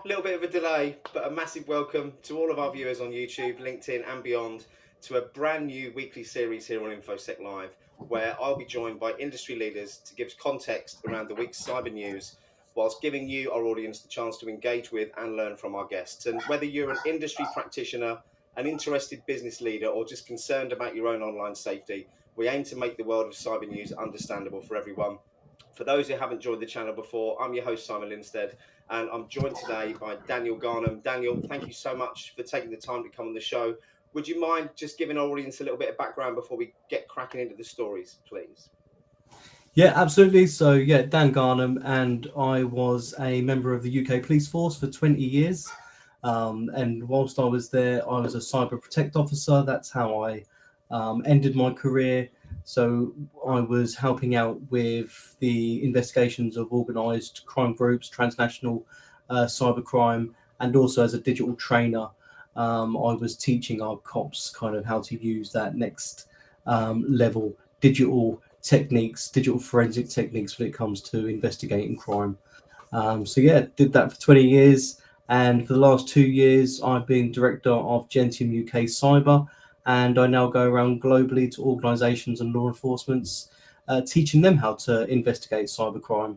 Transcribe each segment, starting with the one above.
A little bit of a delay, but a massive welcome to all of our viewers on YouTube, LinkedIn, and beyond to a brand new weekly series here on InfoSec Live, where I'll be joined by industry leaders to give context around the week's cyber news, whilst giving you, our audience, the chance to engage with and learn from our guests. And whether you're an industry practitioner, an interested business leader, or just concerned about your own online safety, we aim to make the world of cyber news understandable for everyone. For those who haven't joined the channel before, I'm your host, Simon Linstead, and I'm joined today by Daniel Garnham. Daniel, thank you so much for taking the time to come on the show. Would you mind just giving our audience a little bit of background before we get cracking into the stories, please? Yeah, absolutely. So, yeah, Dan Garnham, and I was a member of the UK Police Force for 20 years. And whilst I was there, I was a cyber protect officer. That's how I ended my career. So, I was helping out with the investigations of organised crime groups, transnational cybercrime, and also as a digital trainer. I was teaching our cops kind of how to use that next level digital techniques, digital forensic techniques when it comes to investigating crime. So yeah, did that for 20 years. And for the last 2 years, I've been director of Gentium UK Cyber. And I now go around globally to organisations and law enforcements, teaching them how to investigate cybercrime.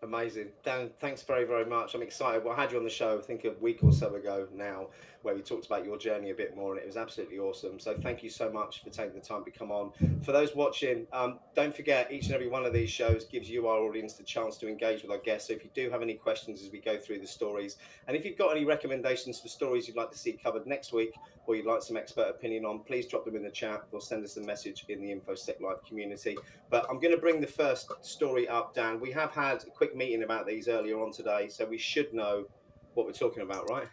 Amazing. Dan, thanks very, very much. I'm excited. Well, I had you on the show, I think a week or so ago now, where we talked about your journey a bit more, and it was absolutely awesome. So thank you so much for taking the time to come on. For those watching, don't forget, each and every one of these shows gives you, our audience, the chance to engage with our guests. So if you do have any questions as we go through the stories, and if you've got any recommendations for stories you'd like to see covered next week, or you'd like some expert opinion on, please drop them in the chat or send us a message in the InfoSec Live community. But I'm going to bring the first story up, Dan. We have had a quick meeting about these earlier on today, so we should know what we're talking about, right?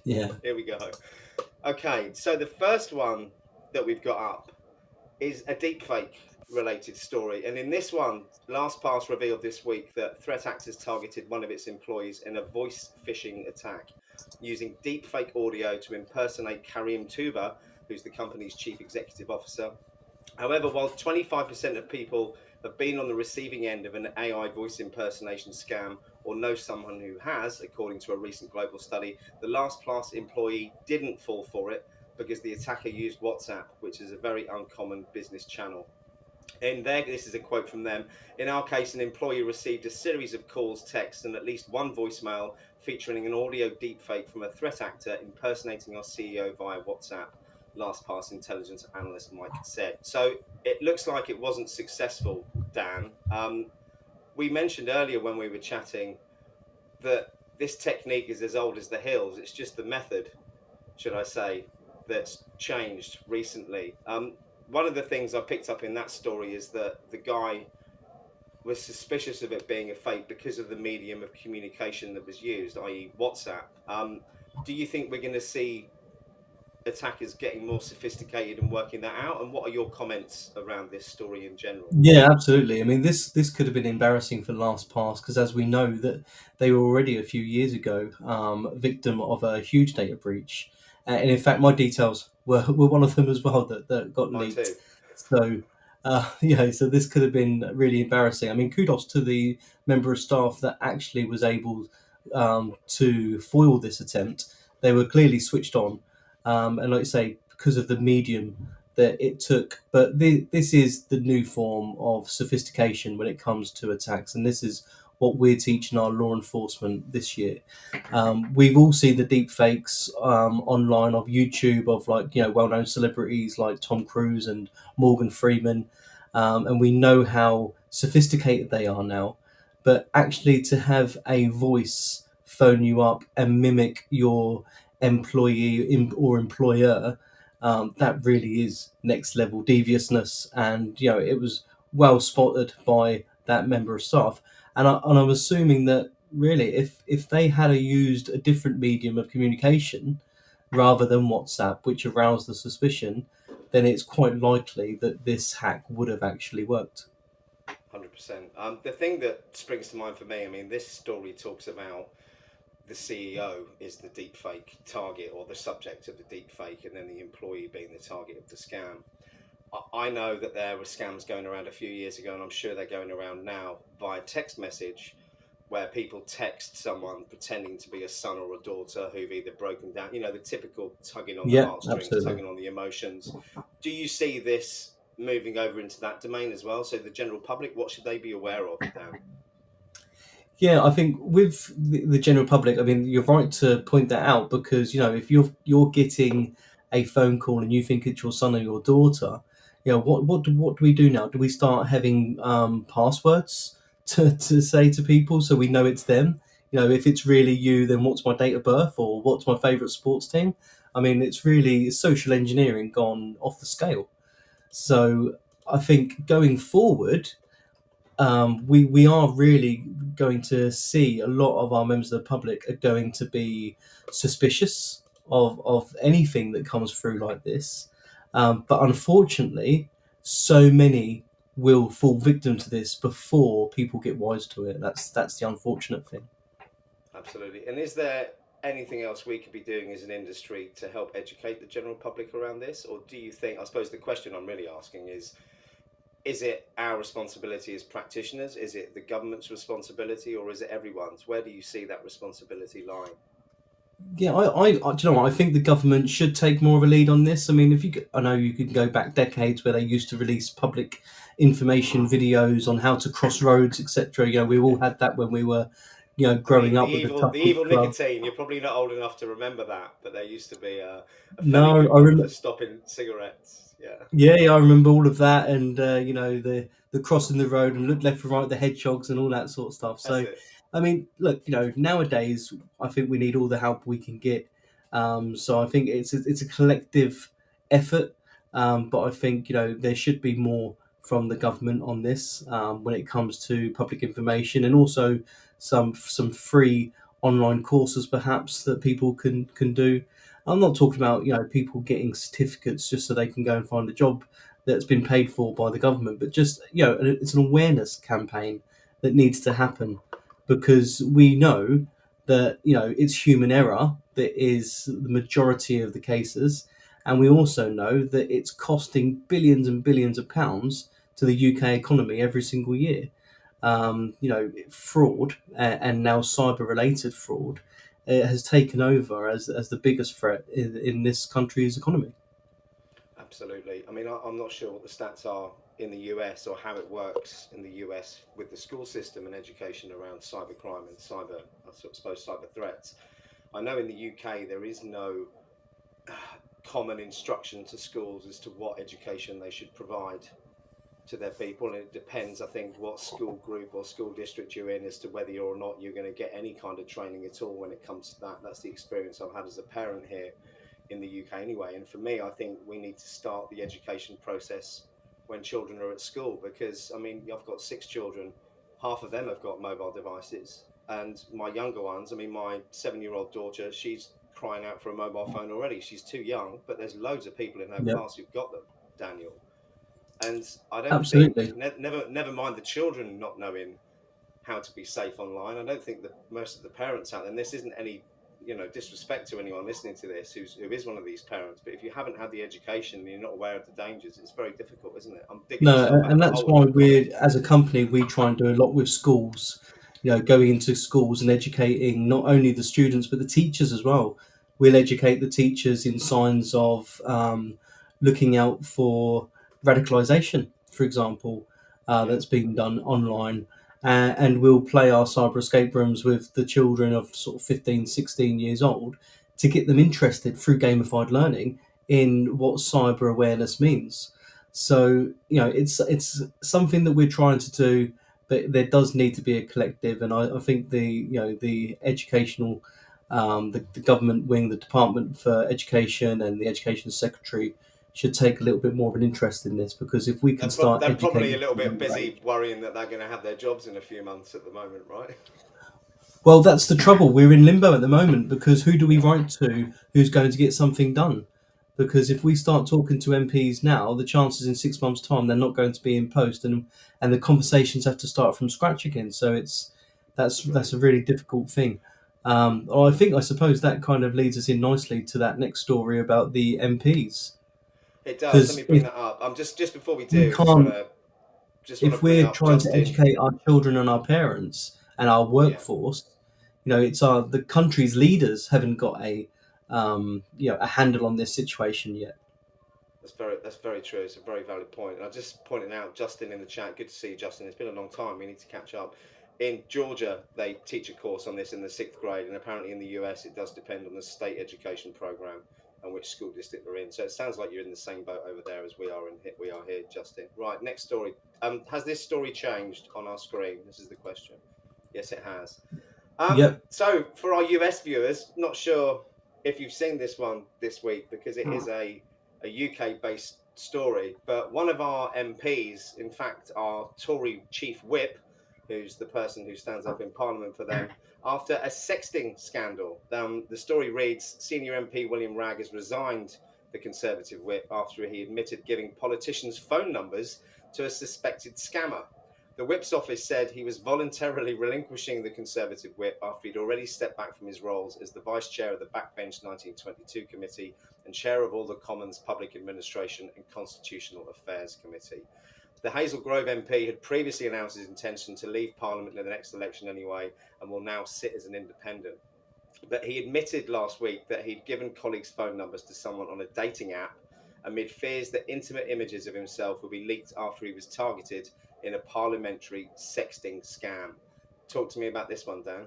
Yeah. Here we go. Okay, so the first one that we've got up is a deepfake related story. And in this one, LastPass revealed this week that threat actors targeted one of its employees in a voice phishing attack using deepfake audio to impersonate Karim Tuba, who's the company's chief executive officer. However, while 25% of people have been on the receiving end of an AI voice impersonation scam or know someone who has, according to a recent global study, the LastPass employee didn't fall for it because the attacker used WhatsApp, which is a very uncommon business channel. This is a quote from them. In our case, an employee received a series of calls, texts, and at least one voicemail featuring an audio deepfake from a threat actor impersonating our CEO via WhatsApp. LastPass intelligence analyst Mike said. So it looks like it wasn't successful, Dan. We mentioned earlier when we were chatting that this technique is as old as the hills. It's just the method, should I say, that's changed recently. One of the things I picked up in that story is that the guy was suspicious of it being a fake because of the medium of communication that was used, i.e., WhatsApp. Do you think we're going to see attackers getting more sophisticated and working that out? And what are your comments around this story in general? Yeah, absolutely. I mean, this could have been embarrassing for LastPass because, as we know, that they were already a few years ago victim of a huge data breach, and in fact, my details were one of them as well that got Mine leaked. too. So, so this could have been really embarrassing. I mean, kudos to the member of staff that actually was able to foil this attempt. They were clearly switched on, and like you say, because of the medium that it took. But this is the new form of sophistication when it comes to attacks, and this is what we're teaching our law enforcement this year. We've all seen the deep fakes online of YouTube of well-known celebrities like Tom Cruise and Morgan Freeman, and we know how sophisticated they are now. But actually, to have a voice phone you up and mimic your employee or employer, that really is next level deviousness, and it was well spotted by that member of staff. And I'm assuming that really, if they had used a different medium of communication rather than WhatsApp, which aroused the suspicion, then it's quite likely that this hack would have actually worked. 100%. The thing that springs to mind for me, I mean, this story talks about the CEO is the deepfake target or the subject of the deepfake, and then the employee being the target of the scam. I know that there were scams going around a few years ago, and I'm sure they're going around now via text message, where people text someone pretending to be a son or a daughter who've either broken down, the typical tugging on the Yeah, heartstrings, absolutely. tugging on the emotions. Do you see this moving over into that domain as well? So the general public, what should they be aware of, Dan? Yeah, I think with the general public, I mean, you're right to point that out because if you're getting a phone call and you think it's your son or your daughter, what do we do now? Do we start having passwords to say to people so we know it's them? If it's really you, then what's my date of birth or what's my favourite sports team? I mean, it's really social engineering gone off the scale. So I think going forward, we are really going to see a lot of our members of the public are going to be suspicious of anything that comes through like this. But unfortunately, so many will fall victim to this before people get wise to it. That's the unfortunate thing. Absolutely. And is there anything else we could be doing as an industry to help educate the general public around this? Or do you think, I suppose the question I'm really asking is it our responsibility as practitioners? Is it the government's responsibility, or is it everyone's? Where do you see that responsibility lying? Yeah, do you know what? I think the government should take more of a lead on this. I mean, I know you can go back decades where they used to release public information videos on how to cross roads, etc. We all had that when we were, growing The up with the evil, Tough the Boot evil Club. nicotine. You're probably not old enough to remember that, but there used to be a fairly No, good I one for remember. stopping cigarettes. Yeah, Yeah, I remember all of that, and the crossing the road and look left and right, the hedgehogs and all that sort of stuff. that's So, it. I mean, look, nowadays I think we need all the help we can get. So I think it's a collective effort, but I think there should be more from the government on this when it comes to public information and also some free online courses perhaps that people can do. I'm not talking about people getting certificates just so they can go and find a job that's been paid for by the government, but just it's an awareness campaign that needs to happen because we know that it's human error that is the majority of the cases, and we also know that it's costing billions and billions of pounds to the UK economy every single year. Fraud and now cyber-related fraud has taken over as the biggest threat in this country's economy. Absolutely. I mean, I'm not sure what the stats are in the US or how it works in the US with the school system and education around cybercrime and I suppose, cyber threats. I know in the UK there is no common instruction to schools as to what education they should provide to their people, and it depends, I think, what school group or school district you're in as to whether or not you're going to get any kind of training at all when it comes to that. That's the experience I've had as a parent here in the UK anyway. And for me, I think we need to start the education process when children are at school, because I mean, I've got 6 children, half of them have got mobile devices, and my younger ones, I mean, my 7-year-old daughter, she's crying out for a mobile phone already. She's too young, but there's loads of people in her Yep, class who've got them, Daniel. And I don't think, absolutely. never mind the children not knowing how to be safe online. I don't think that most of the parents out there, and this isn't any disrespect to anyone listening to this who is one of these parents, but if you haven't had the education and you're not aware of the dangers, it's very difficult, isn't it? I'm digging No, myself out and of a that's hole with why that comment. we, as a company, we try and do a lot with schools. Going into schools and educating not only the students but the teachers as well. We'll educate the teachers in signs of looking out for radicalisation, for example, Yeah, that's being done online. And we'll play our cyber escape rooms with the children of sort of 15, 16 years old to get them interested through gamified learning in what cyber awareness means. So it's something that we're trying to do, but there does need to be a collective. And I think the educational, the government wing, the Department for Education, and the Education Secretary should take a little bit more of an interest in this because if we can start they're probably a educating little from a bit younger busy age. worrying that they're going to have their jobs in a few months at the moment, right? Well, that's the trouble. We're in limbo at the moment because who do we Yeah, write to who's going to get something done? Because if we start talking to MPs now, the chances in 6 months' time they're not going to be in post, and the conversations have to start from scratch again. So that's absolutely. a really difficult thing. I suppose that kind of leads us in nicely to that next story about the MPs It does. Let me because bring that up. I'm just before we we do, can't just want to if bring we're up trying to Justin. educate our children and our parents and our Yeah. workforce. It's the country's leaders haven't got a handle on this situation yet. That's very true. It's a very valid point. And I just pointing out Justin in the chat. Good to see you, Justin. It's been a long time. We need to catch up. In Georgia, they teach a course on this in the 6th grade, and apparently in the US, it does depend on the state education program and which school district we're in. So it sounds like you're in the same boat over there as we are here, Justin. Right, next story. Has this story changed on our screen? This is the question. Yes, it has. Yep. So for our US viewers, not sure if you've seen this one this week because it is a UK based story, but one of our MPs, in fact, our Tory chief whip, who's the person who stands up in Parliament for them, after a sexting scandal. The story reads Senior MP William Ragg has resigned the Conservative whip after he admitted giving politicians' phone numbers to a suspected scammer. The whip's office said he was voluntarily relinquishing the Conservative whip after he'd already stepped back from his roles as the vice chair of the Backbench 1922 committee and chair of all the Commons Public Administration and Constitutional Affairs Committee. The Hazel Grove MP had previously announced his intention to leave Parliament in the next election anyway and will now sit as an independent. But he admitted last week that he'd given colleagues' phone numbers to someone on a dating app amid fears that intimate images of himself would be leaked after he was targeted in a parliamentary sexting scam. Talk to me about this one, Dan.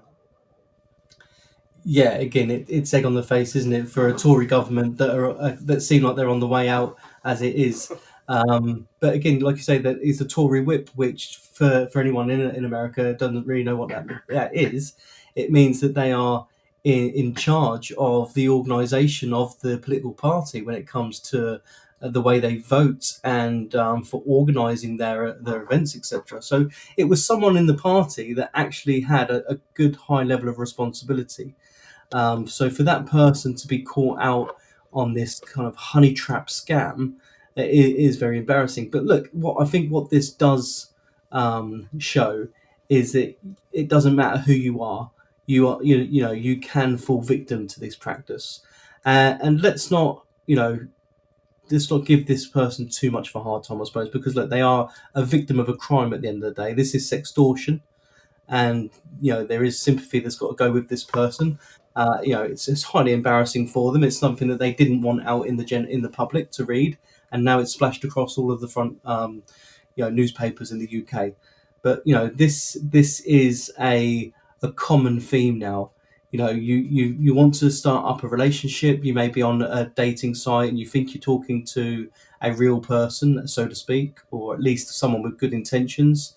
Yeah, again, it's egg on the face, isn't it, for a Tory government that seem like they're on the way out as it is. But again, like you say, that is the Tory whip, which for anyone in America doesn't really know what that is. It means that they are in charge of the organisation of the political party when it comes to the way they vote and for organising their events, etc. So it was someone in the party that actually had a good high level of responsibility. So for that person to be caught out on this kind of honey trap scam is very embarrassing. But look, what this does show is that it doesn't matter who you are. You can fall victim to this practice, and let's not give this person too much of a hard time, I suppose, because look, they are a victim of a crime at the end of the day. This is sextortion, and there is sympathy that's got to go with this person. It's highly embarrassing for them. It's something that they didn't want out in the public to read, and now it's splashed across all of the front newspapers in the UK. But this is a common theme now. You want to start up a relationship. You may be on a dating site and you think you're talking to a real person, so to speak, or at least someone with good intentions.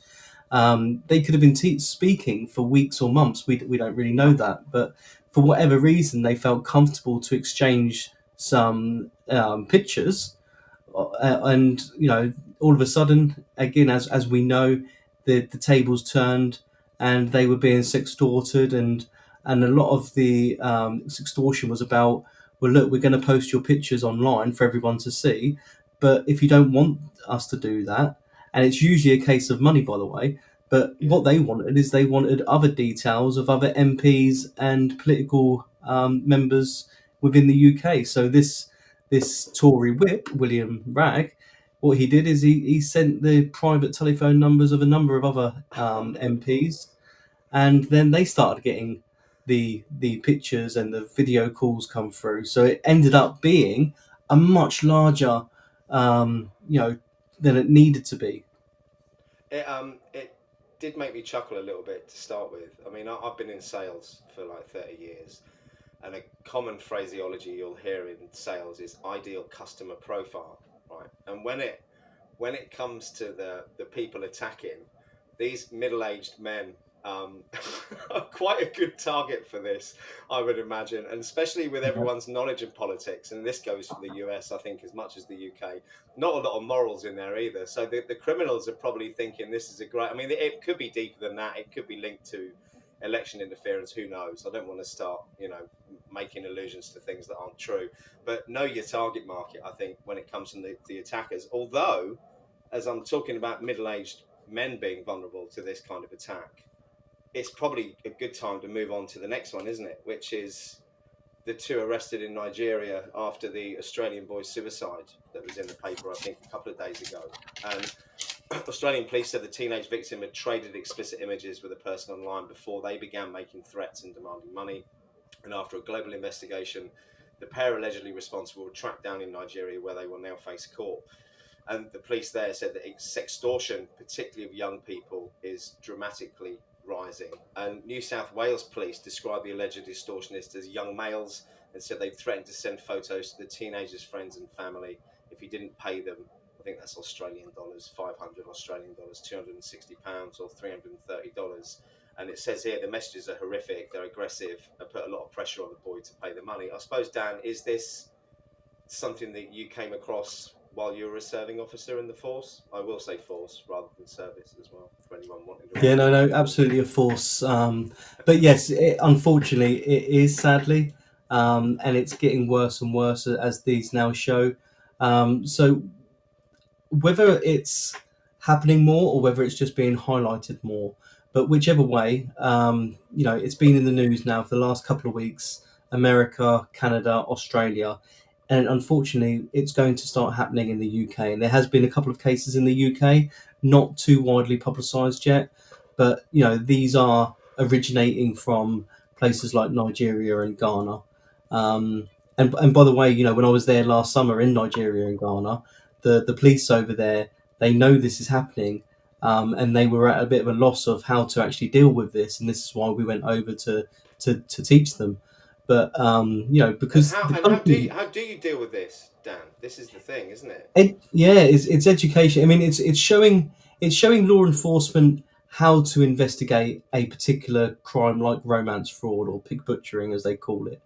They could have been speaking for weeks or months. We don't really know that, but for whatever reason, they felt comfortable to exchange some pictures, and all of a sudden, again, as we know, the tables turned, and they were being sextorted, and a lot of the sextortion was about, well, look, we're going to post your pictures online for everyone to see, but if you don't want us to do that, and it's usually a case of money, by the way. But Yeah. what they wanted is they wanted other details of other MPs and political members within the UK. So this Tory whip, William Ragg, what he did is he sent the private telephone numbers of a number of other MPs, and then they started getting the pictures and the video calls come through. So it ended up being a much larger, than it needed to be. It did make me chuckle a little bit to start with. I mean, I've been in sales for like 30 years, and a common phraseology you'll hear in sales is ideal customer profile, right? And when it comes to the people attacking, these middle-aged men are quite a good target for this, I would imagine, and especially with Yeah. everyone's knowledge of politics. And this goes for the US, I think, as much as the UK. Not a lot of morals in there either. So the criminals are probably thinking this is a great. I mean, it could be deeper than that. It could be linked to election interference. Who knows? I don't want to start, making allusions to things that aren't true. But know your target market, I think, when it comes to the attackers. Although, as I'm talking about middle-aged men being vulnerable to this kind of attack, it's probably a good time to move on to the next one, isn't it? Which is the two arrested in Nigeria after the Australian boy's suicide that was in the paper, I think, a couple of days ago. And Australian police said the teenage victim had traded explicit images with a person online before they began making threats and demanding money. And after a global investigation, the pair allegedly responsible were tracked down in Nigeria, where they will now face court. And the police there said that sextortion, particularly of young people, is dramatically rising. And New South Wales police described the alleged extortionists as young males and said they threatened to send photos to the teenagers' friends and family if he didn't pay them. I think that's Australian dollars, 500 Australian dollars, £260 or $330. And it says here the messages are horrific, they're aggressive, and put a lot of pressure on the boy to pay the money. I suppose, Dan, is this something that you came across while you were a serving officer in the force? I will say force rather than service as well, for anyone wanting to Yeah, avoid no, it. absolutely a force. But yes, unfortunately, it is sadly, and it's getting worse and worse as these now show. So whether it's happening more or whether it's just being highlighted more, but whichever way, it's been in the news now for the last couple of weeks. America, Canada, Australia, and unfortunately, it's going to start happening in the UK. And there has been a couple of cases in the UK, not too widely publicised yet, but these are originating from places like Nigeria and Ghana. And by the way, when I was there last summer in Nigeria and Ghana, the police over there, they know this is happening, and they were at a bit of a loss of how to actually deal with this, and this is why we went over to teach them. But And because how the and how do you country, how do you deal with this, Dan? This is the thing, isn't it? yeah, it's education. I mean, it's showing law enforcement how to investigate a particular crime like romance fraud or pig butchering, as they call it.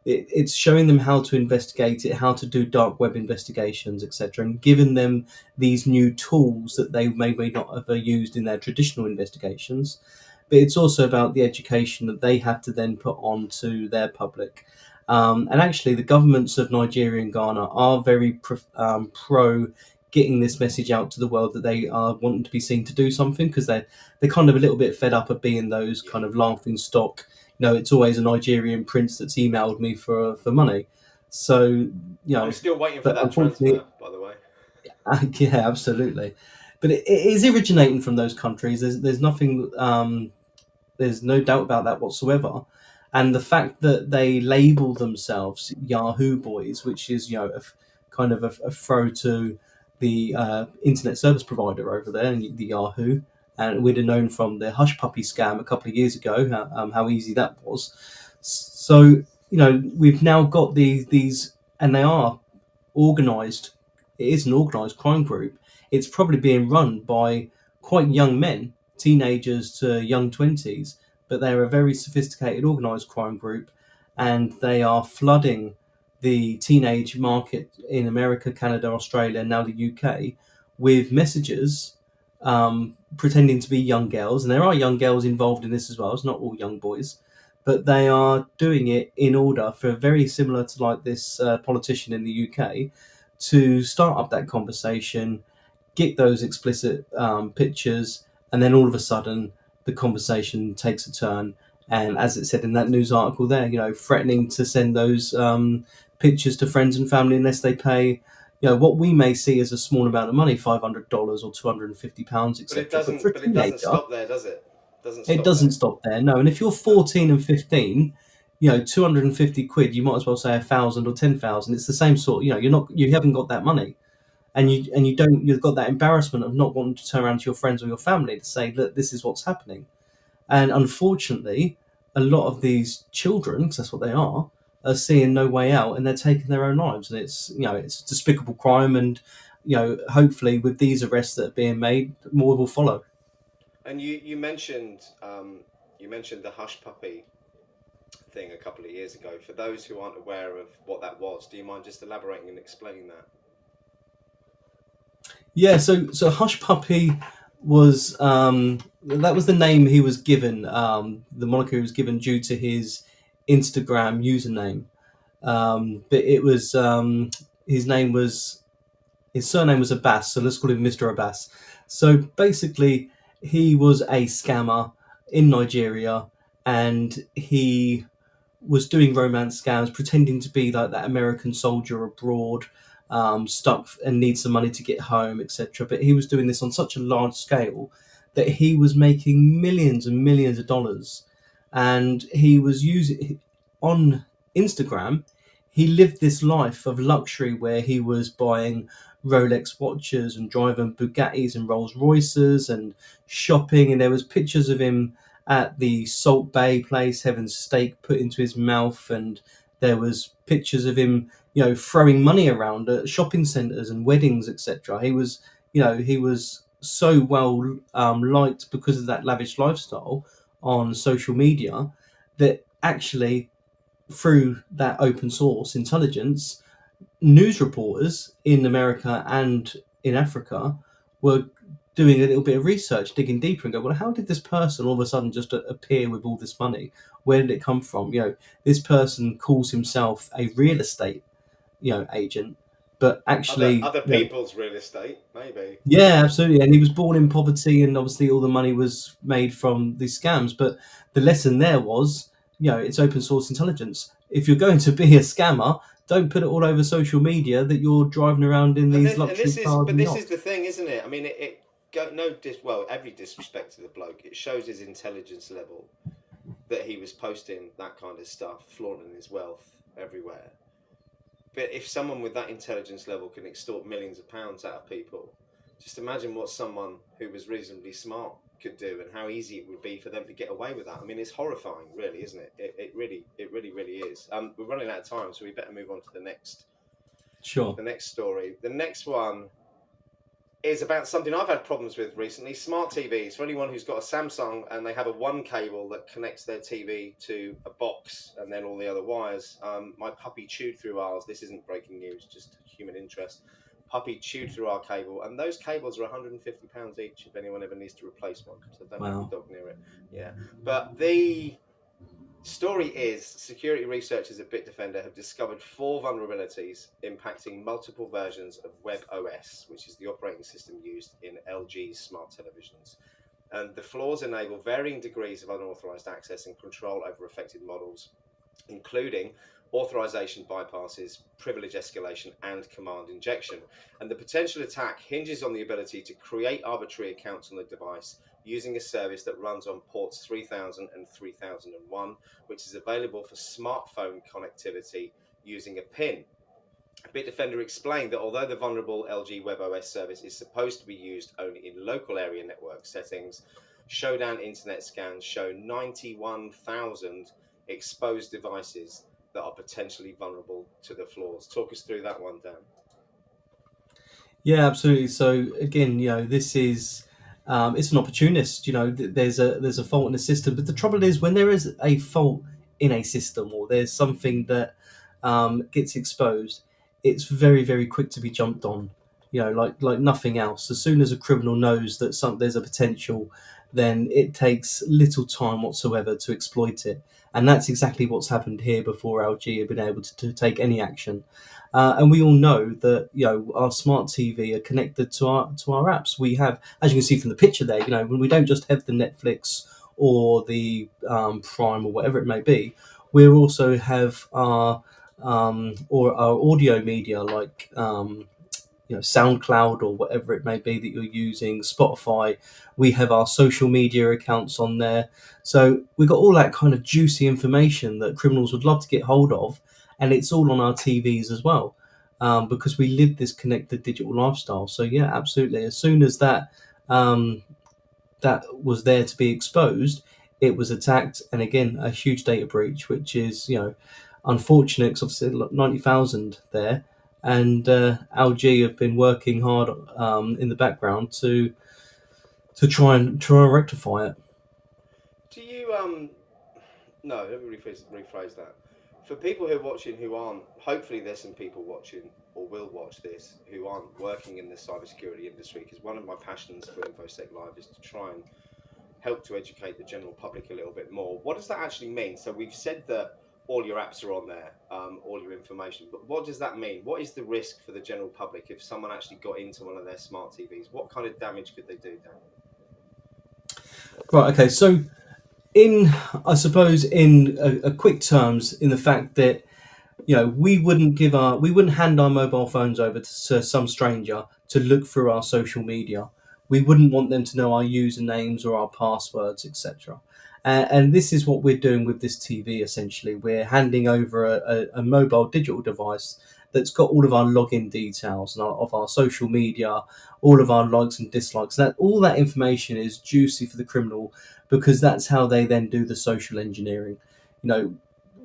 It's showing them how to investigate it, how to do dark web investigations, etc., and giving them these new tools that they may not have used in their traditional investigations. But it's also about the education that they have to then put on to their public. And actually, the governments of Nigeria and Ghana are very pro getting this message out to the world that they are wanting to be seen to do something, because they're kind of a little bit fed up of being those Yeah. kind of laughing stock. It's always a Nigerian prince that's emailed me for money. So I'm still waiting for but that unfortunately, transfer, by the way. yeah, absolutely. But it is originating from those countries. There's nothing. There's no doubt about that whatsoever. And the fact that they label themselves Yahoo Boys, which is kind of a throw to the internet service provider over there, and the Yahoo, and we'd have known from the Hush Puppy scam a couple of years ago how easy that was. So we've now got these, and they are organised. It is an organised crime group. It's probably being run by quite young men, teenagers to young 20s, but they're a very sophisticated organised crime group, and they are flooding the teenage market in America, Canada, Australia, and now the UK with messages pretending to be young girls. And there are young girls involved in this as well. It's not all young boys, but they are doing it in order for very similar to like this politician in the UK to start up that conversation, get those explicit pictures, and then all of a sudden the conversation takes a turn. And as it said in that news article there, threatening to send those pictures to friends and family unless they pay, what we may see as a small amount of money, $500 or £250, But it etc. But for doesn't. a But it doesn't teenager, stop there, does it? Doesn't it stop doesn't there. stop there. No, and if you're No. 14 and 15, 250 quid, you might as well say 1,000 or 10,000. It's the same sort. You haven't got that money, and you don't. You've got that embarrassment of not wanting to turn around to your friends or your family to say, look, this is what's happening. And unfortunately, a lot of these children, because that's what they are seeing no way out, and they're taking their own lives. And it's a despicable crime. And hopefully, with these arrests that are being made, more will follow. And you mentioned the hush puppy thing a couple of years ago. For those who aren't aware of what that was, do you mind just elaborating and explaining that? Yeah, so Hush Puppy was that was the name he was given, the moniker he was given due to his Instagram username. But it was his name was his surname was Abbas, so let's call him Mr. Abbas. So basically, he was a scammer in Nigeria, and he was doing romance scams, pretending to be like that American soldier abroad, stuck and needs some money to get home, etc. But he was doing this on such a large scale that he was making millions and millions of dollars, and he was using on Instagram. He lived this life of luxury where he was buying Rolex watches and driving Bugattis and Rolls Royces and shopping, and there was pictures of him at the Salt Bay place having steak put into his mouth, and there was pictures of him, throwing money around at shopping centres and weddings, etc. He was so well liked because of that lavish lifestyle on social media that actually through that open source intelligence, news reporters in America and in Africa were doing a little bit of research, digging deeper, and go, well, how did this person all of a sudden just appear with all this money? Where did it come from? This person calls himself a real estate, agent, but Other actually, other people's real estate, maybe. yeah, absolutely. And he was born in poverty, and obviously all the money was made from these scams. But the lesson there was, it's open source intelligence. If you're going to be a scammer, don't put it all over social media that you're driving around in And these then, and luxury this is, cars but and this is yachts. the thing, isn't it? I mean, well, every disrespect to the bloke, it shows his intelligence level that he was posting that kind of stuff, flaunting his wealth everywhere. But if someone with that intelligence level can extort millions of pounds out of people, just imagine what someone who was reasonably smart could do, and how easy it would be for them to get away with that. I mean, it's horrifying, really, isn't it? It really is. We're running out of time, so we better move on to Sure. the next story. The next one is about something I've had problems with recently: smart TVs. For anyone who's got a Samsung and they have a one cable that connects their TV to a box and then all the other wires. My puppy chewed through ours. This isn't breaking news, just human interest. Puppy chewed through our cable, and those cables are £150 each if anyone ever needs to replace one. So don't have your Wow. dog near it. Yeah, but the story is security researchers at Bitdefender have discovered four vulnerabilities impacting multiple versions of WebOS, which is the operating system used in LG's smart televisions. And the flaws enable varying degrees of unauthorized access and control over affected models, including authorization bypasses, privilege escalation, and command injection. And the potential attack hinges on the ability to create arbitrary accounts on the device using a service that runs on ports 3000 and 3001, which is available for smartphone connectivity using a PIN. Bitdefender explained that although the vulnerable LG WebOS service is supposed to be used only in local area network settings, Showdown internet scans show 91,000 exposed devices that are potentially vulnerable to the flaws. Talk us through that one, Dan. Yeah, absolutely. So again, this is it's an opportunist. There's a fault in the system, but the trouble is when there is a fault in a system or there's something that gets exposed, it's very very quick to be jumped on. Like nothing else. As soon as a criminal knows that there's a potential, then it takes little time whatsoever to exploit it, and that's exactly what's happened here before LG have been able to take any action. And we all know that our smart TV are connected to our apps. We have, as you can see from the picture there, when we don't just have the Netflix or the Prime or whatever it may be, we also have our audio media like SoundCloud or whatever it may be that you're using, Spotify. We have our social media accounts on there. So we've got all that kind of juicy information that criminals would love to get hold of, and it's all on our TVs as well, because we live this connected digital lifestyle. So yeah, absolutely. As soon as um, that was there to be exposed, it was attacked, and again, a huge data breach, which is unfortunate because obviously 90,000 there, and LG have been working hard in the background to try and rectify it. Do you no, let me rephrase that. For people who are watching who aren't, hopefully there's some people watching or will watch this who aren't working in the cybersecurity industry, because one of my passions for InfoSec Live is to try and help to educate the general public a little bit more. What does that actually mean? So we've said that all your apps are on there, all your information, but what does that mean? What is the risk for the general public if someone actually got into one of their smart TVs? What kind of damage could they do, Dan? Right. Okay. So in I suppose in a quick terms, in the fact that We wouldn't hand our mobile phones over to some stranger to look through our social media. We wouldn't want them to know our usernames or our passwords, etc. And this is what we're doing with this TV. Essentially, we're handing over a mobile digital device that's got all of our login details and of our social media, all of our likes and dislikes. That all that information is juicy for the criminal, because that's how they then do the social engineering. You know,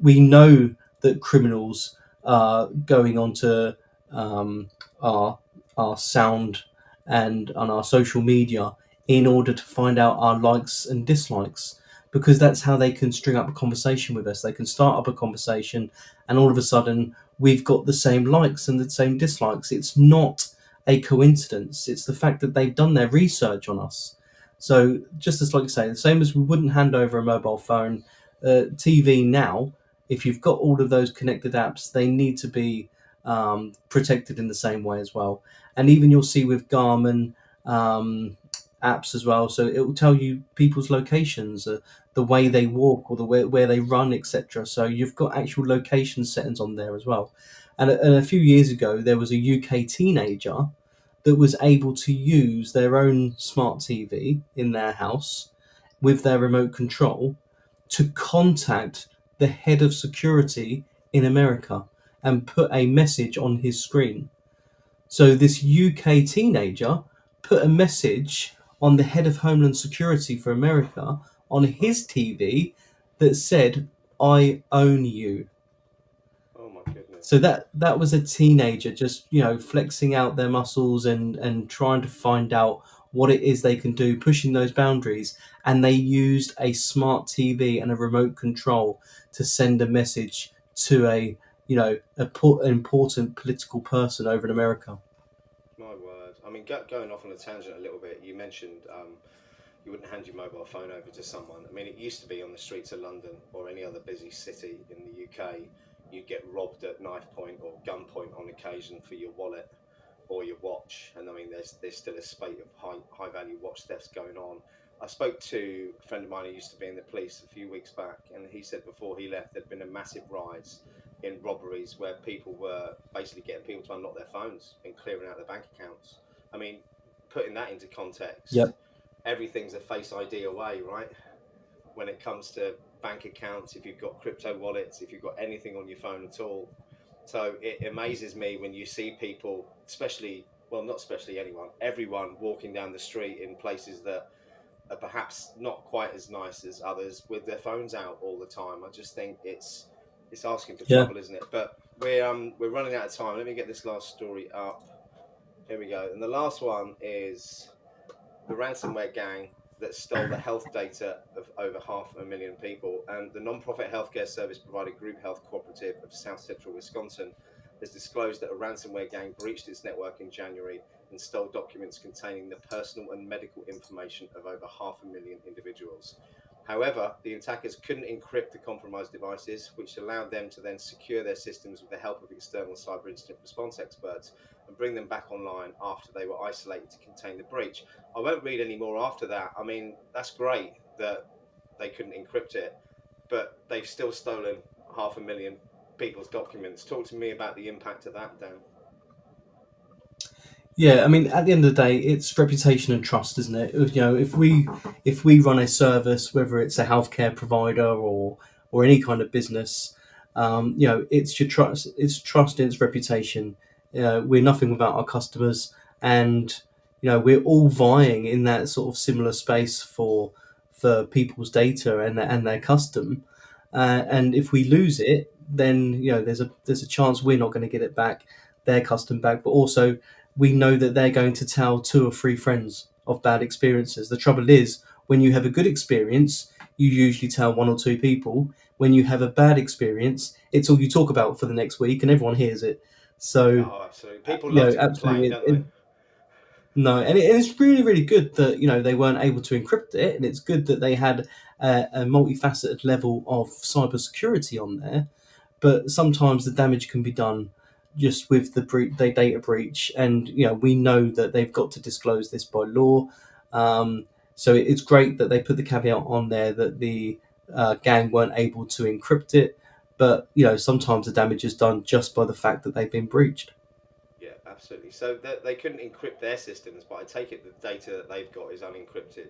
we know that criminals are going onto um, our our sound and on our social media in order to find out our likes and dislikes, because that's how they can string up a conversation with us. They can start up a conversation, and all of a sudden we've got the same likes and the same dislikes. It's not a coincidence. It's the fact that they've done their research on us. So just as like you say, the same as we wouldn't hand over a mobile phone, TV now, if you've got all of those connected apps, they need to be protected in the same way as well. And even you'll see with Garmin apps as well, so it will tell you people's locations, the way they walk or the way where they run, etc. So you've got actual location settings on there as well. And a few years ago, there was a UK teenager that was able to use their own smart TV in their house with their remote control to contact the head of security in America and put a message on his screen. So this UK teenager put a message on the head of Homeland Security for America on his TV that said, "I own you." Oh my So goodness. that was a teenager just flexing out their muscles and trying to find out what it is they can do, pushing those boundaries. And they used a smart TV and a remote control to send a message to an important political person over in America. My word. I mean, going off on a tangent a little bit, you mentioned you wouldn't hand your mobile phone over to someone. I mean, it used to be on the streets of London or any other busy city in the UK, you'd get robbed at knife point or gunpoint on occasion for your wallet or your watch. And I mean, there's still a spate of high value watch thefts going on. I spoke to a friend of mine who used to be in the police a few weeks back, and he said before he left there'd been a massive rise in robberies where people were basically getting people to unlock their phones and clearing out their bank accounts. I mean, putting that into context, Yep. everything's a face ID away, right? When it comes to bank accounts, if you've got crypto wallets, if you've got anything on your phone at all. So it amazes me when you see people, especially, well, not especially anyone, everyone walking down the street in places that are perhaps not quite as nice as others with their phones out all the time. I just think it's asking for Yeah. trouble, isn't it? But we're running out of time. Let me get this last story up. Here we go. And the last one is the ransomware gang that stole the health data of over 500,000 people. And the non-profit healthcare service provider Group Health Cooperative of South Central Wisconsin has disclosed that a ransomware gang breached its network in January and stole documents containing the personal and medical information of over 500,000 individuals. However, the attackers couldn't encrypt the compromised devices, which allowed them to then secure their systems with the help of external cyber incident response experts and bring them back online after they were isolated to contain the breach. I won't read any more after that. I mean, that's great that they couldn't encrypt it, but they've still stolen 500,000 people's documents. Talk to me about the impact of that, Dan. Yeah, I mean, at the end of the day, it's reputation and trust, isn't it? If we run a service, whether it's a healthcare provider or any kind of business, it's your trust, it's trust, and it's reputation. We're nothing without our customers, and we're all vying in that sort of similar space for people's data and their custom. And if we lose it, then there's a chance we're not going to get it back, their custom back, but also we know that they're going to tell two or three friends of bad experiences. The trouble is, when you have a good experience, you usually tell one or two people. When you have a bad experience, it's all you talk about for the next week, and everyone hears it. So, Oh, absolutely. People love to complain, absolutely, don't they? no, and it's really, really good that they weren't able to encrypt it, and it's good that they had a multifaceted level of cybersecurity on there. But sometimes the damage can be done just with the data breach, and we know that they've got to disclose this by law. So it's great that they put the caveat on there that the gang weren't able to encrypt it, but sometimes the damage is done just by the fact that they've been breached. Yeah, absolutely. So they couldn't encrypt their systems, but I take it the data that they've got is unencrypted,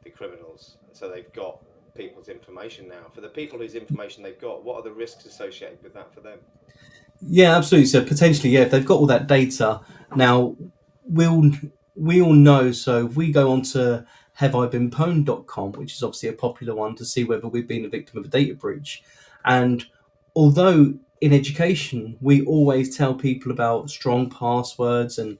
the criminals. So they've got people's information now. For the people whose information they've got, what are the risks associated with that for them? Yeah, absolutely. So potentially, if they've got all that data, now we all know. So if we go on to haveibeenpwned.com, which is obviously a popular one, to see whether we've been a victim of a data breach, and although in education we always tell people about strong passwords and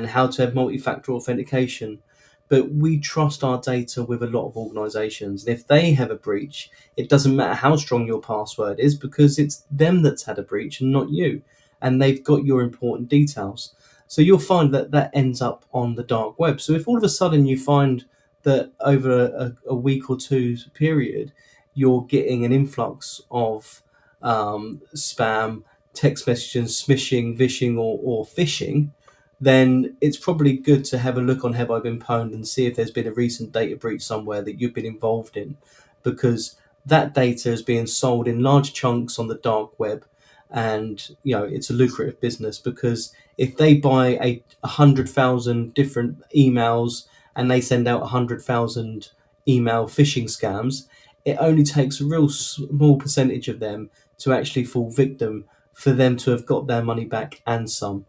how to have multi-factor authentication, but we trust our data with a lot of organizations, and if they have a breach, it doesn't matter how strong your password is, because it's them that's had a breach and not you, and they've got your important details. So you'll find that that ends up on the dark web. So if all of a sudden you find that over a week or two period, you're getting an influx of spam, text messages, smishing, vishing, or phishing, then it's probably good to have a look on Have I Been Pwned and see if there's been a recent data breach somewhere that you've been involved in, because that data is being sold in large chunks on the dark web, and it's a lucrative business, because if they buy 100,000 different emails and they send out 100,000 email phishing scams, it only takes a real small percentage of them to actually fall victim for them to have got their money back and some.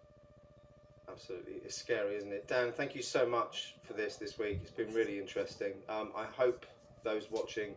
Absolutely. It's scary, isn't it? Dan, thank you so much for this week. It's been really interesting. I hope those watching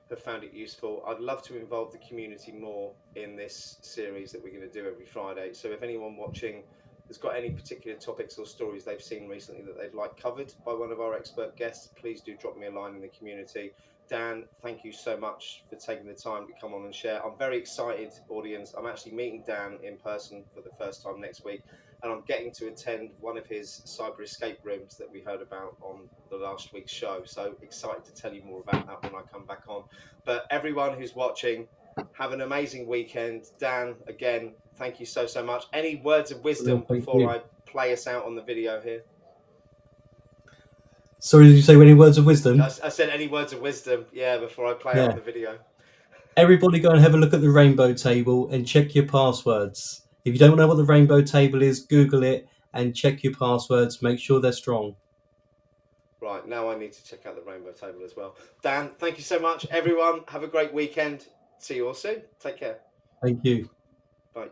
have found it useful. I'd love to involve the community more in this series that we're going to do every Friday. So if anyone watching has got any particular topics or stories they've seen recently that they'd like covered by one of our expert guests, please do drop me a line in the community. Dan, thank you so much for taking the time to come on and share. I'm very excited, audience. I'm actually meeting Dan in person for the first time next week, and I'm getting to attend one of his cyber escape rooms that we heard about on the last week's show. So excited to tell you more about that when I come back on. But everyone who's watching, have an amazing weekend. Dan, again, thank you so much. Any words of wisdom before I play us out on the video here? Sorry, did you say any words of wisdom? I said any words of wisdom, before I play out the video. Everybody go and have a look at the rainbow table and check your passwords. If you don't know what the rainbow table is, Google it and check your passwords. Make sure they're strong. Right, now I need to check out the rainbow table as well. Dan, thank you so much. Everyone, have a great weekend. See you all soon. Take care. Thank you. Bye.